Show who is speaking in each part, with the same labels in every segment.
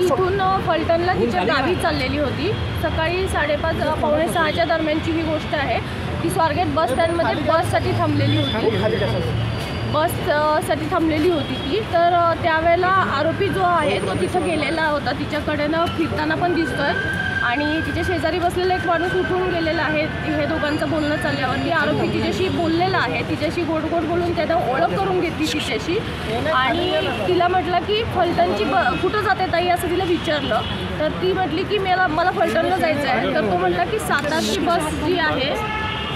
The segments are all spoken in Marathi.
Speaker 1: इथून फलटणला तिच्या गावी चाललेली होती। सकाळी 5:30 पावणे 6च्या दरम्यानची ही गोष्ट आहे। ती स्वारगेट बस स्टँडमध्ये बससाठी थांबलेली होती ती। तर त्यावेळेला आरोपी जो आहे तो तिथं गेलेला होता, तिच्याकडेनं फिरताना पण दिसतोय आणि तिच्या शेजारी बसलेला एक माणूस उठून गेलेला आहे। हे दोघांचं बोलणं चालल्यावरती आरोपी तिच्याशी बोललेला आहे, तिच्याशी गोड बोलून त्यानं ओळख करून घेतली तिच्याशी आणि तिला म्हटलं की फलटणची कुठं जाते ताई असं तिला विचारलं। तर ती म्हटली की मला फलटणला जायचं आहे। तर तो म्हटला की 7ची बस जी आहे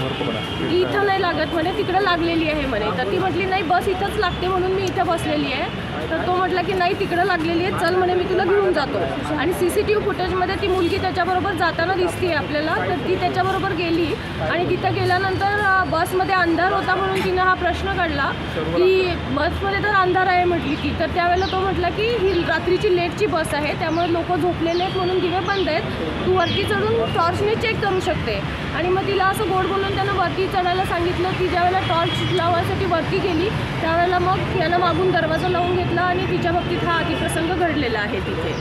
Speaker 1: ती इथं नाही लागत म्हणे, तिकडं लागलेली आहे म्हणे। तर ती म्हटली नाही बस इथंच लागते म्हणून मी इथं बसलेली आहे। तर तो म्हटला की नाही तिकडं लागलेली आहे, चल म्हणे मी तुला घेऊन जातो। आणि CCTV फुटेजमध्ये ती मुलगी त्याच्याबरोबर जाताना दिसते आपल्याला। तर ती त्याच्याबरोबर गेली आणि तिथं गेल्यानंतर बसमध्ये अंधार होता म्हणून तिनं हा प्रश्न काढला की बसमध्ये तर अंधार आहे म्हटली की। तर त्यावेळेला तो म्हटला की ही रात्रीची लेटची बस आहे, त्यामुळे लोक झोपलेले आहेत म्हणून दिवे बंद आहेत, तू वरती चढून टॉर्चने चेक करू शकते। आणि मग तिला असं गोड बोलून त्यानं वरती चढायला सांगितलं। ती ज्यावेळेला टॉर्च लावायसाठी वरती गेली त्यावेळेला मग यानं मागून दरवाजा लावून घेतला आणि तिच्या बाबतीत हा अतिप्रसंग घडलेला आहे तिथे।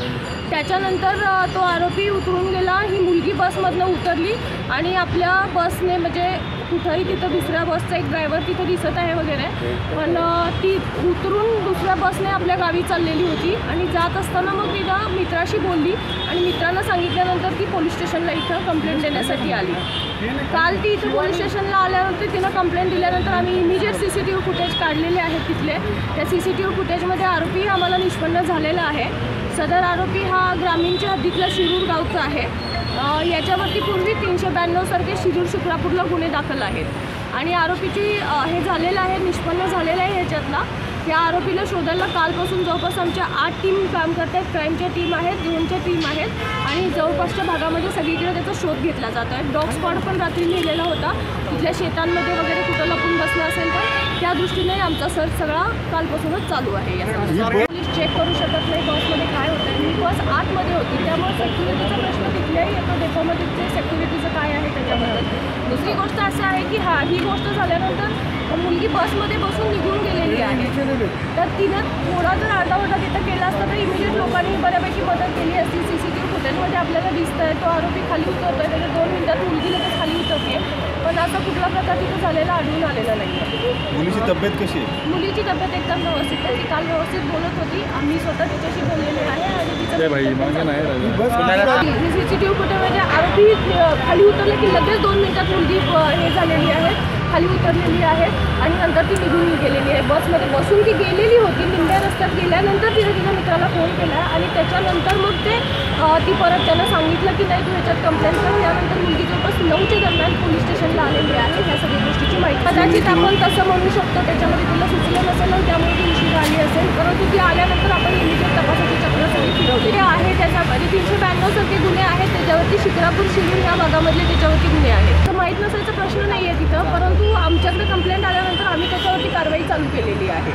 Speaker 1: त्याच्यानंतर तो आरोपी उतरून गेला, ही मुलगी बसमधनं उतरली आणि आपल्या बसने म्हणजे कुठंही तिथं दुसऱ्या बसचा एक ड्रायव्हर तिथं दिसत आहे वगैरे, पण ती उतरून दुसऱ्या बसने आपल्या गावी चाललेली होती। आणि जात असताना मग तिनं मित्राशी बोलली आणि मित्रांना सांगितल्यानंतर ती पोलीस स्टेशनला इथं कंप्लेंट देण्यासाठी आली। काल ती इथं पोलीस स्टेशनला आल्यानंतर तिनं कंप्लेंट दिल्यानंतर आम्ही इमिजिएट CCTV फुटेज काढलेले आहेत तिथले। त्या CCTV फुटेजमध्ये आरोपी आम्हाला निष्पन्न झालेला आहे। सदर आरोपी हा ग्रामीणच्या हद्दीतला शिरूर गावचा आहे। याच्यावरती पूर्वी 392 सारखे शिरूर शुक्रापूरला गुन्हे दाखल आहेत आणि आरोपीची हे झालेलं आहे, निष्पन्न झालेलं आहे ह्याच्यातला। या आरोपीला शोधायला कालपासून जवळपास आमच्या 8 टीम काम करत आहेत, क्राईमच्या टीम आहेत, ड्रोनच्या टीम आहेत आणि जवळपासच्या भागामध्ये सगळीकडे त्याचा शोध घेतला जातो आहे। डॉग स्क्वॉड पण रात्री लिहिलेला होता, तिथल्या शेतांमध्ये वगैरे कुठं लपून बसलं असेल तर त्या दृष्टीने आमचा सर्च सगळा कालपासूनच चालू आहे। पोलीस चेक करू शकत नाही बसमध्ये काय होतं आहे, ही बस आतमध्ये होती त्यामुळे सेक्युरिटीचा प्रश्न तिथल्याही येतो, डेपोमध्ये सेक्युरिटीचं काय आहे त्याच्याबद्दल। दुसरी गोष्ट असं आहे की ही गोष्ट झाल्यानंतर मुलगी बसमध्ये बसून निघून गेलेली आहे। तर तिनं थोडा जर आरडाओरडा तिथं केला असता तर इमिजिएट लोकांनी बऱ्यापैकी मदत केली असती। CCTV फुटेजमध्ये आपल्याला दिसतं आहे तो आरोपी खाली उतरतो आहे, त्याच्या 2 मिनिटात मुलगी लगेच खाली उतरते, पण असा कुठला प्रकार तिथं झालेला आढळून आलेला नाही।
Speaker 2: मुलीची तब्येत कशी आहे?
Speaker 1: मुलीची तब्येत एकदम व्यवस्थित आहे, ती काल व्यवस्थित बोलत होती, आम्ही स्वतः तिच्याशी बोललेले आहे आणि तिचं CCTV फुटेजमध्ये आरोपी खाली उतरले की लगेच 2 मिनिटात मुलगी हे झालेली आहे, खाली उतरलेली आहे आणि नंतर ती निघून गेलेली आहे। बसमध्ये बसून ती गेलेली होती, निंब्या रस्त्यात गेल्यानंतर तिने तिच्या मित्राला फोन केला आणि त्याच्यानंतर मग ती परत त्यांना सांगितलं की नाही तू ह्याच्यात कंप्लेंट कर। यानंतर मुलगी जवळपास 9च्या दरम्यान पोलीस स्टेशनला आलेली आहे। ह्या सगळ्या गोष्टीची माहिती कदाचित आपण तसं म्हणू शकतो, त्याच्यामध्ये तिला सुचलं नसेल आणि त्यामुळे ती उशीर आली असेल, परंतु ती आल्यानंतर आपण इमिजिएट तपासाची चक्र सगळी फिरवली आहे। त्याच्यामध्ये 392 सारखे गुन्हे आहेत, त्याच्यावरती शिक्रापूर शिरूर या भागामधले त्याच्यावरती गुन्हे आहेत। तर माहीत नसायचा प्रश्न नाही आहे तिथं, परंतु आमच्याकडे कंप्लेंट आल्यानंतर आम्ही त्याच्यावरती कारवाई चालू केलेली आहे।